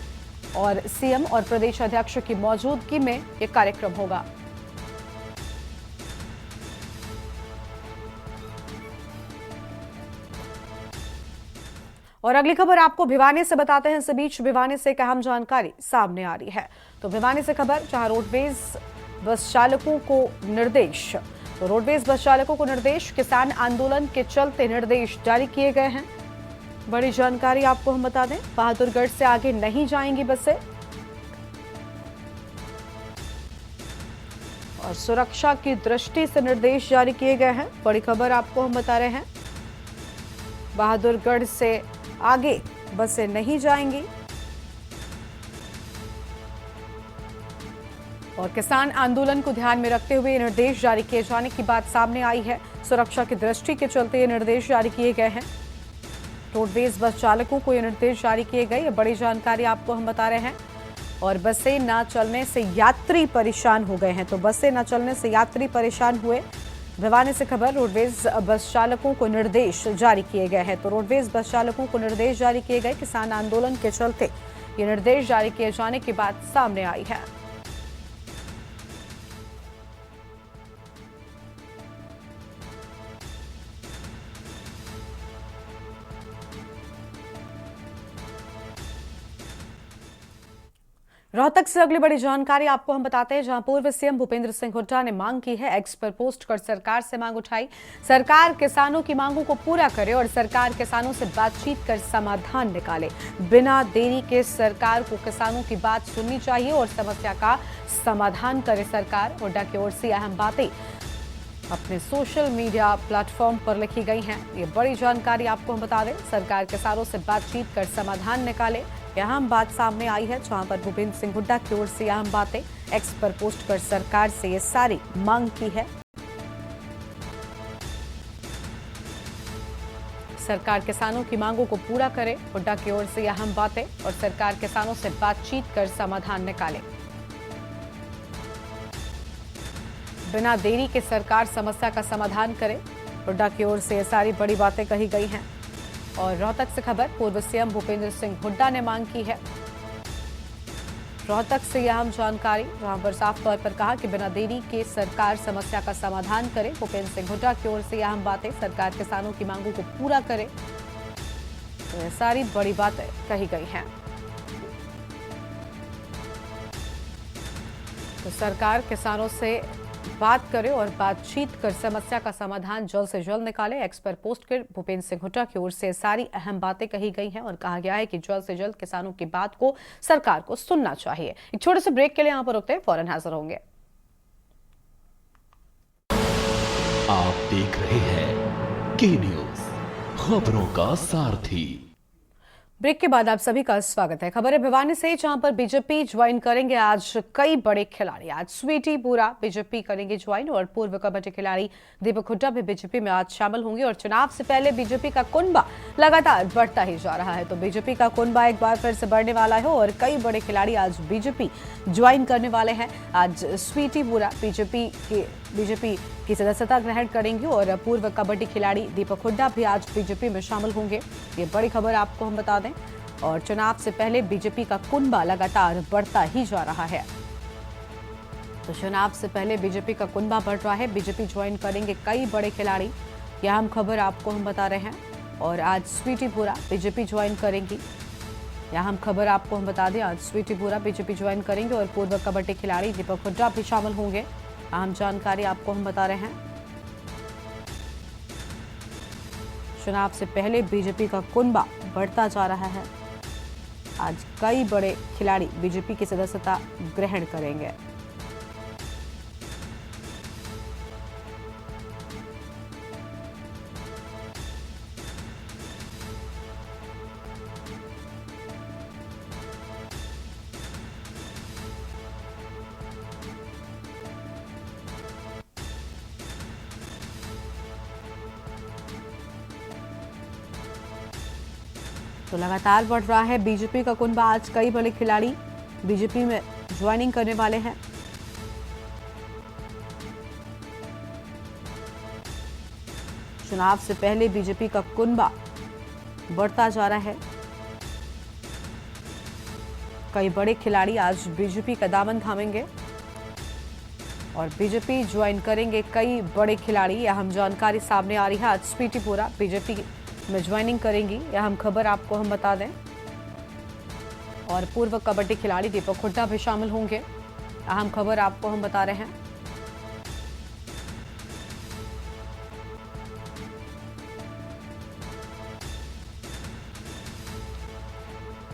और सीएम और प्रदेश अध्यक्ष की मौजूदगी में ये कार्यक्रम होगा। और अगली खबर आपको भिवानी से बताते हैं। इस बीच भिवानी से एक अहम जानकारी सामने आ रही है। तो भिवानी से खबर, जहां रोडवेज बस चालकों को निर्देश, तो रोडवेज बस चालकों को निर्देश, किसान आंदोलन के चलते निर्देश जारी किए गए हैं। बड़ी जानकारी आपको हम बता दें, बहादुरगढ़ से आगे नहीं जाएंगी बसें और सुरक्षा की दृष्टि से निर्देश जारी किए गए हैं। बड़ी खबर आपको हम बता रहे हैं, बहादुरगढ़ से आगे बसें नहीं जाएंगी और किसान आंदोलन को ध्यान में रखते हुए निर्देश जारी किए जाने की बात सामने आई है। सुरक्षा की दृष्टि के चलते ये निर्देश जारी किए गए हैं। रोडवेज बस चालकों को ये निर्देश जारी किए गए। ये बड़ी जानकारी आपको हम बता रहे हैं। और बसें न चलने से यात्री परेशान हो गए हैं। तो बसें न चलने से यात्री परेशान हुए। भिवानी से खबर, रोडवेज बस चालकों को निर्देश जारी किए गए हैं। तो रोडवेज बस चालकों को निर्देश जारी किए गए। किसान आंदोलन के चलते ये निर्देश जारी किए जाने की बात सामने आई है। रोहतक से अगली बड़ी जानकारी आपको हम बताते हैं, जहां पूर्व सीएम भूपेंद्र सिंह हुड्डा ने मांग की है। एक्स पर पोस्ट कर सरकार से मांग उठाई। सरकार किसानों की मांगों को पूरा करे और सरकार किसानों से बातचीत कर समाधान निकाले। बिना देरी के सरकार को किसानों की बात सुननी चाहिए और समस्या का समाधान करे सरकार। हुड्डा की ओर से अहम बातें अपने सोशल मीडिया प्लेटफॉर्म पर लिखी गई हैं। ये बड़ी जानकारी आपको हम बता दें, सरकार किसानों से बातचीत कर समाधान निकाले। अहम बात सामने आई है, जहां पर भूपेंद्र सिंह हुड्डा की ओर से अहम बातें एक्स पर पोस्ट कर सरकार से ये सारी मांग की है। सरकार किसानों की मांगों को पूरा करे, हुड्डा की ओर से अहम बातें, और सरकार किसानों से बातचीत कर समाधान निकाले। बिना देरी के सरकार समस्या का समाधान करे, हुड्डा की ओर से ये सारी बड़ी बातें कही गई हैं। और रोहतक से खबर, पूर्व सीएम भूपेंद्र सिंह हुड्डा ने मांग की है। रोहतक से यह अहम जानकारी, जहां पर साफ तौर पर कहा कि बिना देरी के सरकार समस्या का समाधान करे। भूपेंद्र सिंह हुड्डा की ओर से अहम बातें, सरकार किसानों की मांगों को पूरा करे। तो ये सारी बड़ी बातें कही गई हैं। तो सरकार किसानों से बात करे और बातचीत कर समस्या का समाधान जल्द से जल्द निकाले। एक्स पर पोस्ट कर भूपेंद्र सिंह हुड्डा की ओर से सारी अहम बातें कही गई हैं और कहा गया है कि जल्द से जल्द किसानों की बात को सरकार को सुनना चाहिए। एक छोटे से ब्रेक के लिए यहां पर रुकते हैं, फौरन हाजिर होंगे। आप देख रहे हैं के न्यूज, खबरों का सारथी। ब्रेक के बाद आप सभी का स्वागत है। खबर है भिवानी से, जहां पर बीजेपी ज्वाइन करेंगे आज कई बड़े खिलाड़ी। आज स्वीटी बुरा बीजेपी करेंगे ज्वाइन और पूर्व कबड्डी खिलाड़ी दीपक हुड्डा भी बीजेपी में आज शामिल होंगे। और चुनाव से पहले बीजेपी का कुनबा लगातार बढ़ता ही जा रहा है। तो बीजेपी का कुनबा एक बार फिर से बढ़ने वाला है और कई बड़े खिलाड़ी आज बीजेपी ज्वाइन करने वाले हैं। आज स्वीटी बुरा बीजेपी की सदस्यता ग्रहण करेंगी और पूर्व कबड्डी खिलाड़ी दीपक हुड्डा भी आज बीजेपी में शामिल होंगे। ये बड़ी खबर आपको हम बता दें। और चुनाव से पहले बीजेपी का कुनबा लगातार बढ़ता ही जा रहा है। तो चुनाव से पहले बीजेपी का कुनबा बढ़ रहा है। बीजेपी ज्वाइन करेंगे कई बड़े खिलाड़ी, यह अहम खबर आपको हम बता रहे हैं। और आज स्वीटी बुरा बीजेपी ज्वाइन करेंगी, यह अहम खबर आपको हम बता दें। आज स्वीटी बुरा बीजेपी ज्वाइन करेंगे और पूर्व कबड्डी खिलाड़ी दीपक हुड्डा भी शामिल होंगे। अहम जानकारी आपको हम बता रहे हैं। चुनाव से पहले बीजेपी का कुनबा बढ़ता जा रहा है। आज कई बड़े खिलाड़ी बीजेपी की सदस्यता ग्रहण करेंगे। तो लगातार बढ़ रहा है बीजेपी का कुनबा। आज कई बड़े खिलाड़ी बीजेपी में ज्वाइनिंग करने वाले हैं। चुनाव से पहले बीजेपी का कुनबा बढ़ता जा रहा है। कई बड़े खिलाड़ी आज बीजेपी का दामन थामेंगे और बीजेपी ज्वाइन करेंगे कई बड़े खिलाड़ी। अहम जानकारी सामने आ रही है। आज स्वीटी बोरा बीजेपी में ज्वाइनिंग करेंगी, अहम खबर आपको हम बता दें। और पूर्व कबड्डी खिलाड़ी दीपक हुड्डा भी शामिल होंगे, अहम खबर आपको हम बता रहे हैं।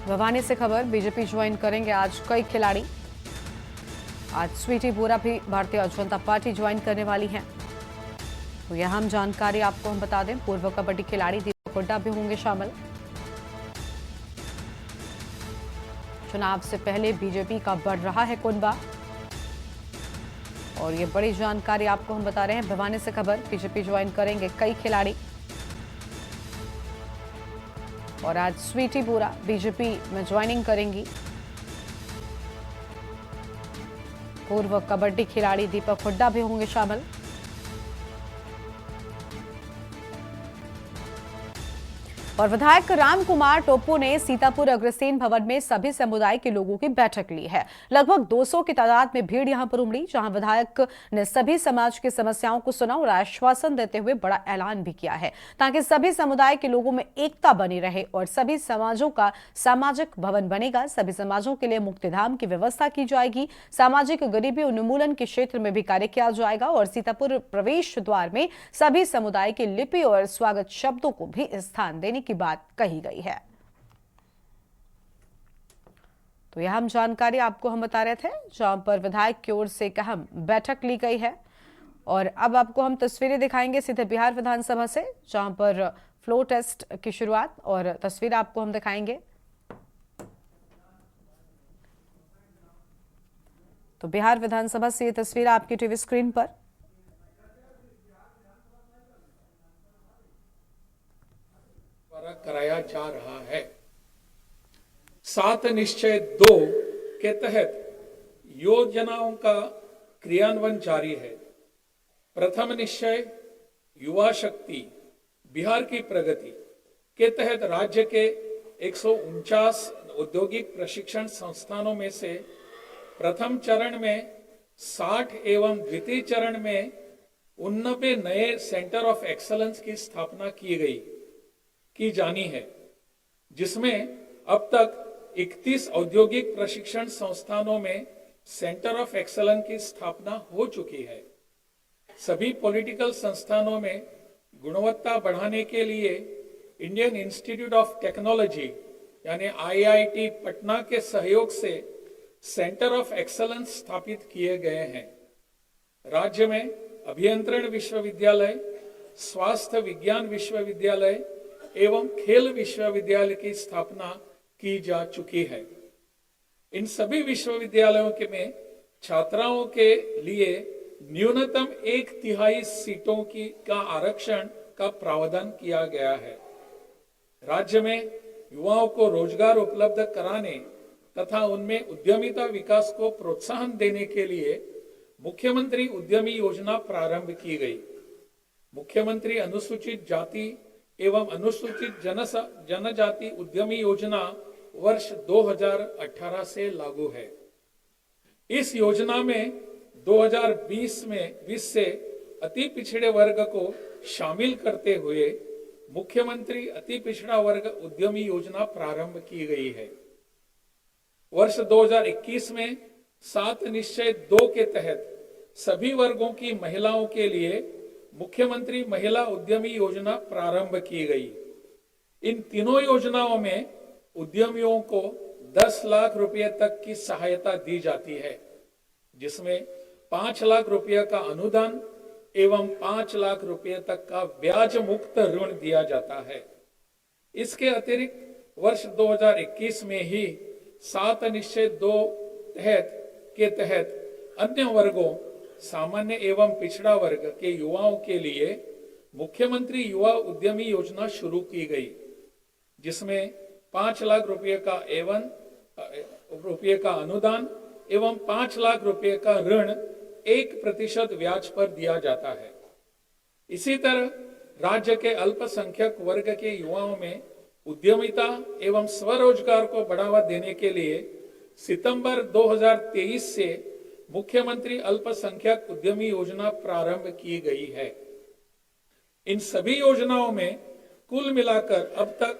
भवानी से खबर, बीजेपी ज्वाइन करेंगे आज कई खिलाड़ी। आज स्वीटी बोरा भी भारतीय जनता पार्टी ज्वाइन करने वाली हैं। तो यह अहम जानकारी आपको हम बता दें। पूर्व कबड्डी खिलाड़ी दीपक हुड्डा भी होंगे शामिल। चुनाव से पहले बीजेपी का बढ़ रहा है कुनबा और ये बड़ी जानकारी आपको हम बता रहे हैं। भवानी से खबर, बीजेपी ज्वाइन करेंगे कई खिलाड़ी और आज स्वीटी बोरा बीजेपी में ज्वाइनिंग करेंगी। पूर्व कबड्डी खिलाड़ी दीपक हुड्डा भी होंगे शामिल। और विधायक रामकुमार टोप्पो ने सीतापुर अग्रसेन भवन में सभी समुदाय के लोगों की बैठक ली है। लगभग 200 की तादाद में भीड़ यहां पर उमड़ी, जहां विधायक ने सभी समाज की समस्याओं को सुना और आश्वासन देते हुए बड़ा ऐलान भी किया है ताकि सभी समुदाय के लोगों में एकता बनी रहे और सभी समाजों का सामाजिक भवन बनेगा। सभी समाजों के लिए मुक्तिधाम की व्यवस्था की जाएगी। सामाजिक गरीबी उन्मूलन के क्षेत्र में भी कार्य किया जाएगा और सीतापुर प्रवेश द्वार में सभी समुदाय की लिपि और स्वागत शब्दों को भी स्थान देने की बात कही गई है। तो यह हम जानकारी आपको हम बता रहे थे, जहां पर विधायक की ओर से एक अहम बैठक ली गई है। और अब आपको हम तस्वीरें दिखाएंगे सीधे बिहार विधानसभा से, जहां पर फ्लो टेस्ट की शुरुआत और तस्वीर आपको हम दिखाएंगे। तो बिहार विधानसभा से ये तस्वीर आपकी टीवी स्क्रीन पर। कराया जा रहा है। 7 निश्चय 2 के तहत योजनाओं का क्रियान्वयन जारी है। प्रथम निश्चय युवा शक्ति बिहार की प्रगति के तहत राज्य के 149 औद्योगिक प्रशिक्षण संस्थानों में से प्रथम चरण में 60 एवं द्वितीय चरण में 89 नए सेंटर ऑफ एक्सलेंस की स्थापना की जानी है, जिसमें अब तक 31 औद्योगिक प्रशिक्षण संस्थानों में सेंटर ऑफ एक्सलेंस की स्थापना हो चुकी है। सभी पॉलिटिकल संस्थानों में गुणवत्ता बढ़ाने के लिए इंडियन इंस्टीट्यूट ऑफ टेक्नोलॉजी यानी IIT पटना के सहयोग से सेंटर ऑफ एक्सलेंस स्थापित किए गए हैं। राज्य में अभियंत्रण विश्वविद्यालय, स्वास्थ्य विज्ञान विश्वविद्यालय एवं खेल विश्वविद्यालय की स्थापना की जा चुकी है। इन सभी विश्वविद्यालयों के में छात्राओं के लिए न्यूनतम 1/3 सीटों का आरक्षण का प्रावधान किया गया है। राज्य में युवाओं को रोजगार उपलब्ध कराने तथा उनमें उद्यमिता विकास को प्रोत्साहन देने के लिए मुख्यमंत्री उद्यमी योजना प्रारंभ की गई। मुख्यमंत्री अनुसूचित जाति एवं अनुसूचित जनजाति उद्यमी योजना वर्ष 2018 से लागू है। इस योजना में 2020 से अति पिछड़े वर्ग को शामिल करते हुए मुख्यमंत्री अति पिछड़ा वर्ग उद्यमी योजना प्रारंभ की गई है। वर्ष 2021 में 7 निश्चय 2 के तहत सभी वर्गों की महिलाओं के लिए मुख्यमंत्री महिला उद्यमी योजना प्रारंभ की गई। इन तीनों योजनाओं में उद्यमियों को 10 लाख रुपए तक की सहायता दी जाती है, जिसमें 5 लाख रुपए का अनुदान एवं 5 लाख रुपए तक का ब्याज मुक्त ऋण दिया जाता है। इसके अतिरिक्त वर्ष 2021 में ही 7 निश्चय 2 के तहत अन्य वर्गों सामान्य एवं पिछड़ा वर्ग के युवाओं के लिए मुख्यमंत्री युवा उद्यमी योजना शुरू की गई, जिसमें 5 लाख रुपए का अनुदान एवं 5 लाख रुपए का ऋण 1% ब्याज पर दिया जाता है। इसी तरह राज्य के अल्पसंख्यक वर्ग के युवाओं में उद्यमिता एवं स्वरोजगार को बढ़ावा देने के लिए सितंबर 2023 से मुख्यमंत्री अल्पसंख्यक उद्यमी योजना प्रारंभ की गई है। इन सभी योजनाओं में कुल मिलाकर अब तक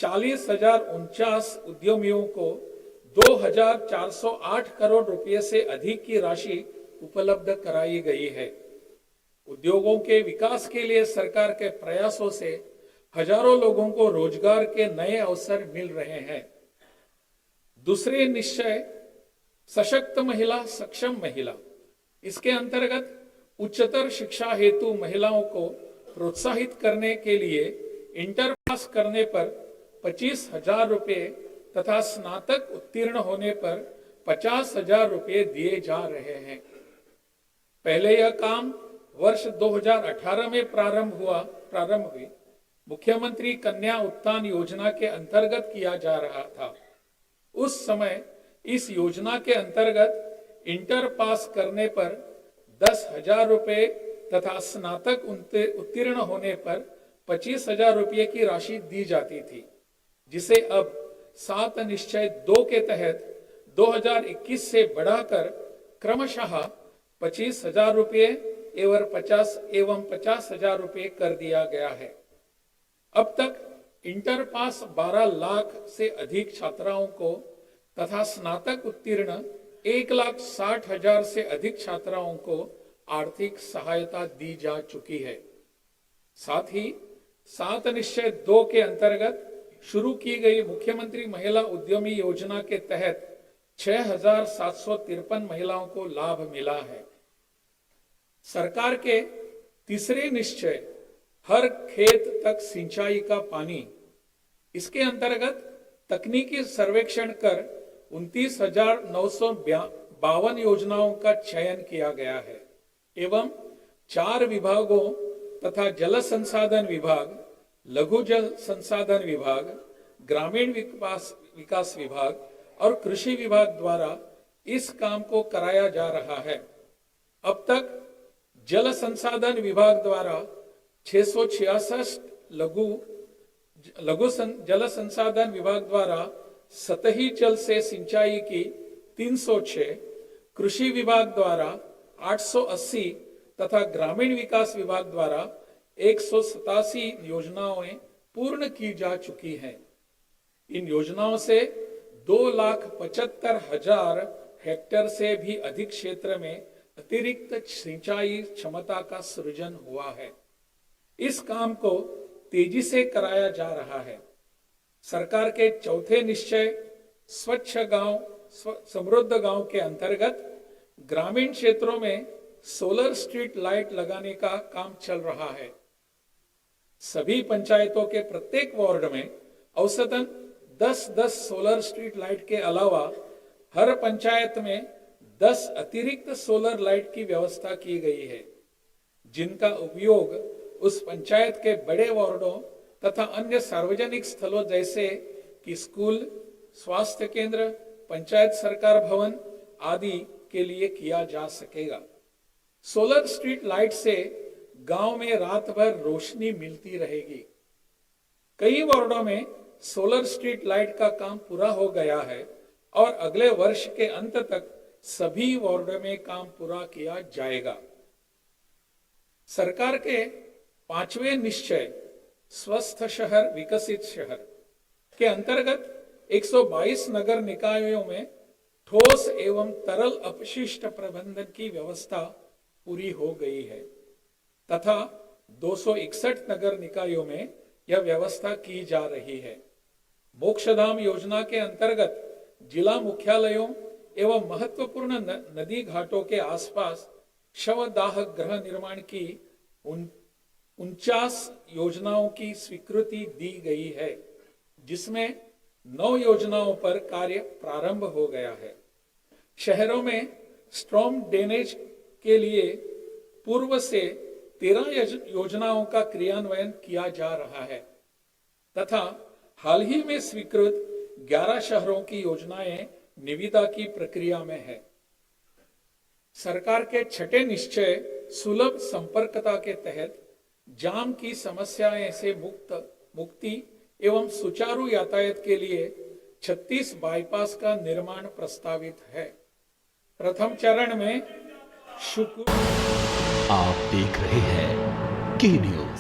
40,049 उद्यमियों को 2,408 करोड़ रुपए से अधिक की राशि उपलब्ध कराई गई है। उद्योगों के विकास के लिए सरकार के प्रयासों से हजारों लोगों को रोजगार के नए अवसर मिल रहे हैं। दूसरे निश्चय सशक्त महिला सक्षम महिला, इसके अंतर्गत उच्चतर शिक्षा हेतु महिलाओं को प्रोत्साहित करने के लिए इंटर पास करने पर 25,000 रुपए तथा स्नातक उत्तीर्ण होने पर 50,000 रुपए दिए जा रहे हैं। पहले यह काम वर्ष 2018 में प्रारंभ हुई मुख्यमंत्री कन्या उत्थान योजना के अंतर्गत किया जा रहा था। उस समय इस योजना के अंतर्गत इंटर पास करने पर 10,000 रुपए तथा स्नातक उत्तीर्ण होने पर 25,000 रुपए की राशि दी जाती थी, जिसे अब 7 निश्चय 2 के तहत 2021 से बढ़ाकर क्रमशः 25,000 रुपए एवं 50,000 रुपए कर दिया गया है। अब तक इंटर पास 12 लाख से अधिक छात्राओं को तथा स्नातक उत्तीर्ण 1,60,000 से अधिक छात्राओं को आर्थिक सहायता दी जा चुकी है। साथ ही 7 निश्चय 2 के अंतर्गत शुरू की गई मुख्यमंत्री महिला उद्यमी योजना के तहत 6,753 महिलाओं को लाभ मिला है। सरकार के तीसरे निश्चय हर खेत तक सिंचाई का पानी, इसके अंतर्गत तकनीकी सर्वेक्षण कर 29,952 योजनाओं का चयन किया गया है एवं 4 विभागों तथा जल संसाधन विभाग, लघु जल संसाधन विभाग, ग्रामीण विकास विभाग और कृषि विभाग द्वारा इस काम को कराया जा रहा है। अब तक जल संसाधन विभाग द्वारा 666, लघु जल संसाधन विभाग द्वारा सतही जल से सिंचाई की 306, कृषि विभाग द्वारा 880 तथा ग्रामीण विकास विभाग द्वारा 187 योजनाएं पूर्ण की जा चुकी हैं। इन योजनाओं से 2,75,000 हेक्टेयर से भी अधिक क्षेत्र में अतिरिक्त सिंचाई क्षमता का सृजन हुआ है। इस काम को तेजी से कराया जा रहा है। सरकार के चौथे निश्चय स्वच्छ गांव समृद्ध गांव के अंतर्गत ग्रामीण क्षेत्रों में सोलर स्ट्रीट लाइट लगाने का काम चल रहा है। सभी पंचायतों के प्रत्येक वार्ड में औसतन 10-10 सोलर स्ट्रीट लाइट के अलावा हर पंचायत में 10 अतिरिक्त सोलर लाइट की व्यवस्था की गई है, जिनका उपयोग उस पंचायत के बड़े वार्डों तथा अन्य सार्वजनिक स्थलों जैसे कि स्कूल, स्वास्थ्य केंद्र, पंचायत सरकार भवन आदि के लिए किया जा सकेगा। सोलर स्ट्रीट लाइट से गांव में रात भर रोशनी मिलती रहेगी। कई वार्डों में सोलर स्ट्रीट लाइट का काम पूरा हो गया है और अगले वर्ष के अंत तक सभी वार्डों में काम पूरा किया जाएगा। सरकार के 5वें निश्चय स्वस्थ शहर विकसित शहर के अंतर्गत 122 नगर निकायों में ठोस एवं तरल अपशिष्ट प्रबंधन की व्यवस्था पूरी हो गई है तथा 261 नगर निकायों में यह व्यवस्था की जा रही है। मोक्षधाम योजना के अंतर्गत जिला मुख्यालयों एवं महत्वपूर्ण नदी घाटों के आसपास शवदाह गृह निर्माण की 49 योजनाओं की स्वीकृति दी गई है, जिसमें 9 योजनाओं पर कार्य प्रारंभ हो गया है। शहरों में स्ट्रॉम ड्रेनेज के लिए पूर्व से 13 योजनाओं का क्रियान्वयन किया जा रहा है तथा हाल ही में स्वीकृत 11 शहरों की योजनाएं निविदा की प्रक्रिया में है। सरकार के छठे निश्चय सुलभ संपर्कता के तहत जाम की समस्याएं से मुक्ति एवं सुचारू यातायात के लिए 36 बाईपास का निर्माण प्रस्तावित है। प्रथम चरण में आप देख रहे हैं के न्यूज,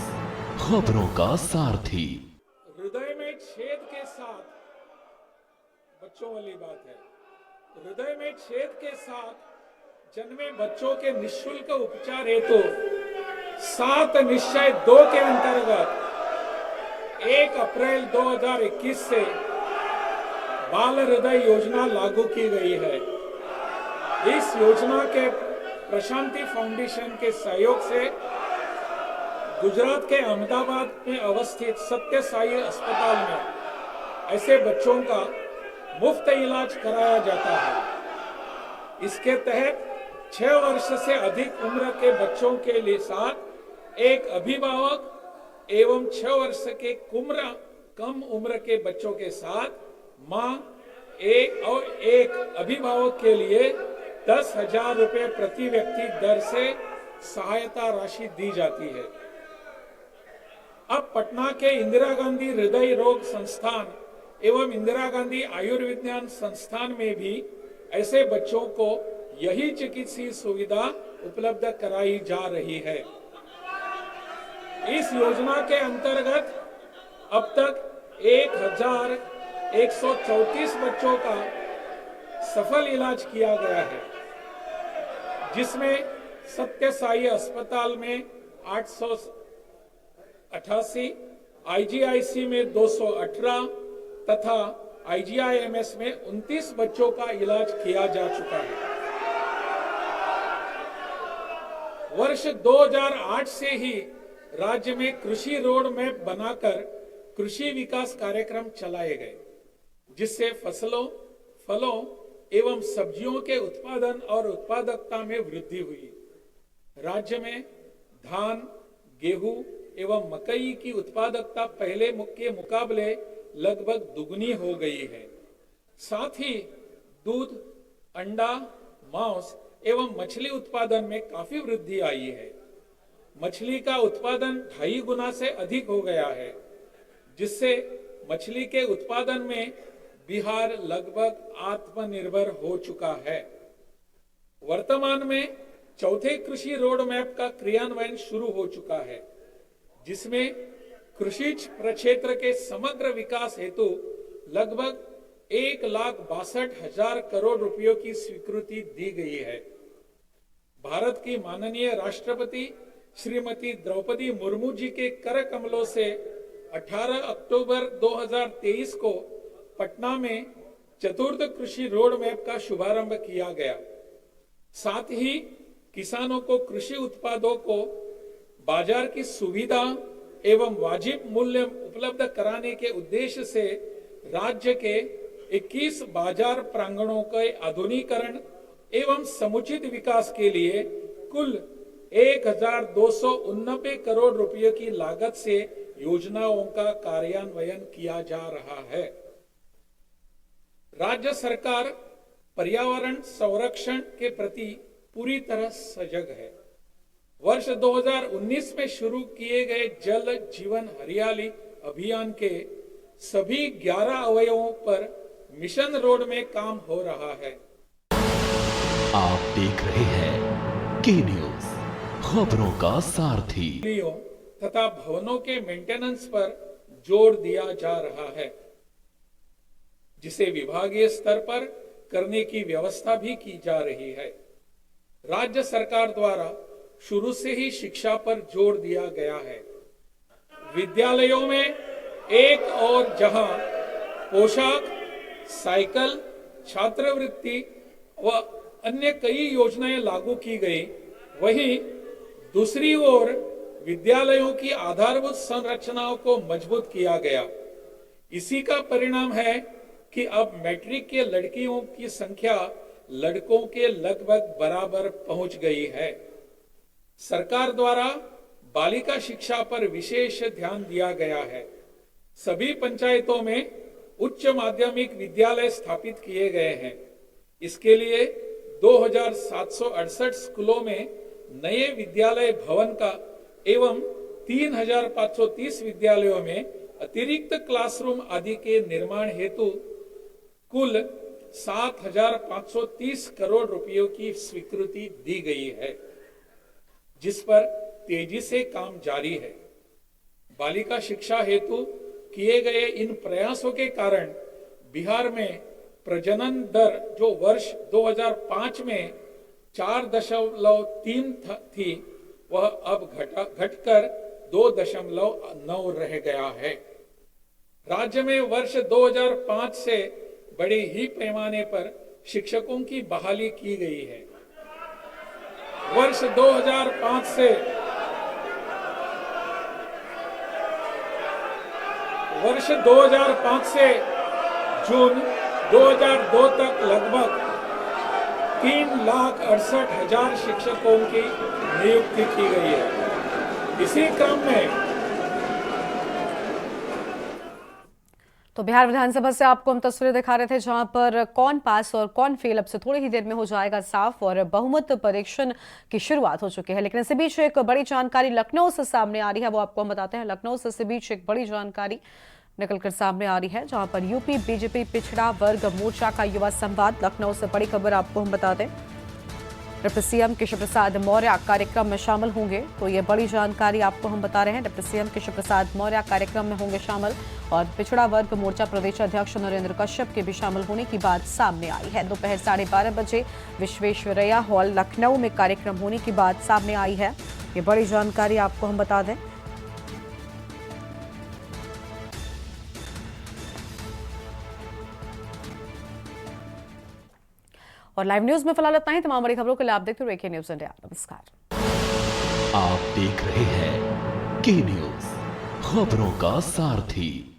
खबरों का सारथी। हृदय में छेद के साथ, बच्चों वाली बात है, हृदय में छेद के साथ जन्मे बच्चों के निःशुल्क उपचार हेतु 7 निश्चय 2 के अंतर्गत 1 अप्रैल 2021 से बाल हृदय योजना लागू की गई है। इस योजना के प्रशांति फाउंडेशन के सहयोग से गुजरात के अहमदाबाद में अवस्थित सत्य साई अस्पताल में ऐसे बच्चों का मुफ्त इलाज कराया जाता है। इसके तहत 6 वर्ष से अधिक उम्र के बच्चों के लिए साथ एक अभिभावक एवं 6 वर्ष के कम उम्र के बच्चों के साथ मां एक अभिभावक के लिए 10,000 रुपए प्रति व्यक्ति दर से सहायता राशि दी जाती है। अब पटना के इंदिरा गांधी हृदय रोग संस्थान एवं इंदिरा गांधी आयुर्विज्ञान संस्थान में भी ऐसे बच्चों को यही चिकित्सीय सुविधा उपलब्ध कराई जा रही है। इस योजना के अंतर्गत अब तक 1,134 बच्चों का सफल इलाज किया गया है, जिसमें सत्य साई अस्पताल में 888, आईजीआईसी में 218 तथा आईजीआईएमएस में 29 बच्चों का इलाज किया जा चुका है। वर्ष 2008 से ही राज्य में कृषि रोड मैप बनाकर कृषि विकास कार्यक्रम चलाए गए, जिससे फसलों, फलों एवं सब्जियों के उत्पादन और उत्पादकता में वृद्धि हुई। राज्य में धान, गेहूं एवं मकई की उत्पादकता पहले के मुकाबले लगभग दुगनी हो गई है। साथ ही दूध, अंडा, मांस एवं मछली उत्पादन में काफी वृद्धि आई है। मछली का उत्पादन 2.5 गुना से अधिक हो गया है, जिससे मछली के उत्पादन में बिहार लगभग आत्मनिर्भर हो चुका है। वर्तमान में चौथे कृषि रोड मैप का क्रियान्वयन शुरू हो चुका है, जिसमें कृषि प्रक्षेत्र के समग्र विकास हेतु लगभग 1,62,000 करोड़ रुपयों की स्वीकृति दी गई है। भारत की माननीय राष्ट्रपति श्रीमती द्रौपदी मुर्मू जी के कर कमलों से 18 अक्टूबर 2023 को पटना में चतुर्थ कृषि रोड मैप का शुभारंभ किया गया। साथ ही किसानों को कृषि उत्पादों को बाजार की सुविधा एवं वाजिब मूल्य उपलब्ध कराने के उद्देश्य से राज्य के 21 बाजार प्रांगणों के आधुनिकीकरण एवं समुचित विकास के लिए कुल 1,289 करोड़ रुपए की लागत से योजनाओं का कार्यान्वयन किया जा रहा है। राज्य सरकार पर्यावरण संरक्षण के प्रति पूरी तरह सजग है। वर्ष 2019 में शुरू किए गए जल जीवन हरियाली अभियान के सभी 11 अवयवों पर मिशन रोड में काम हो रहा है। आप देख रहे हैं के न्यूज, खबरों का सारथी। तथा भवनों के मेंटेनेंस पर जोर दिया जा रहा है, जिसे विभागीय स्तर पर करने की व्यवस्था भी की जा रही है। राज्य सरकार द्वारा शुरू से ही शिक्षा पर जोर दिया गया है। विद्यालयों में एक और जहां पोशाक, साइकिल, छात्रवृत्ति व अन्य कई योजनाएं लागू की गई, वहीं दूसरी ओर विद्यालयों की आधारभूत संरचनाओं को मजबूत किया गया। इसी का परिणाम है कि अब मैट्रिक के लड़कियों की संख्या लड़कों के लगभग बराबर पहुंच गई है। सरकार द्वारा बालिका शिक्षा पर विशेष ध्यान दिया गया है। सभी पंचायतों में उच्च माध्यमिक विद्यालय स्थापित किए गए हैं। इसके लिए 2768 स्कूलों में नए विद्यालय भवन का एवं 3530 विद्यालयों में अतिरिक्त क्लासरूम आदि के निर्माण हेतु कुल 7530 करोड़ रुपयों की स्वीकृति दी गई है, जिस पर तेजी से काम जारी है। बालिका शिक्षा हेतु किए गए इन प्रयासों के कारण बिहार में प्रजनन दर जो वर्ष 2005 में 4.3 थी, वह अब घटकर 2.9 रह गया है। राज्य में वर्ष 2005 से बड़े ही पैमाने पर शिक्षकों की बहाली की गई है। वर्ष 2005 से जून 2002 तक लगभग 3,68,000 शिक्षकों की नियुक्ति की गई है। इसी क्रम में तो बिहार विधानसभा से आपको हम तस्वीरें दिखा रहे थे जहां पर कौन पास और कौन फेल अब से थोड़ी ही देर में हो जाएगा साफ और बहुमत परीक्षण की शुरुआत हो चुकी है। लेकिन इसी बीच एक बड़ी जानकारी लखनऊ से सामने आ रही है, वो आपको हम बताते हैं। लखनऊ से इसी बीच एक बड़ी जानकारी निकलकर सामने आ रही है जहां पर यूपी बीजेपी पिछड़ा वर्ग मोर्चा का युवा संवाद। लखनऊ से बड़ी खबर आपको हम बता दें, डिप्टी सीएम केशव प्रसाद मौर्य कार्यक्रम में शामिल होंगे। तो ये बड़ी जानकारी आपको हम बता रहे हैं, डिप्टी सीएम केशव प्रसाद मौर्य कार्यक्रम में होंगे शामिल और पिछड़ा वर्ग मोर्चा प्रदेश अध्यक्ष नरेंद्र कश्यप के भी शामिल होने की बात सामने आई है। दोपहर 12:30 बजे विश्वेश्वरैया हॉल लखनऊ में कार्यक्रम होने की बात सामने आई है। ये बड़ी जानकारी आपको हम बता दें। और लाइव न्यूज में फिलहाल इतना ही। तमाम बड़ी खबरों के लिए आप देखते रहिए के न्यूज इंडिया। नमस्कार। आप देख रहे हैं के न्यूज, खबरों का सारथी।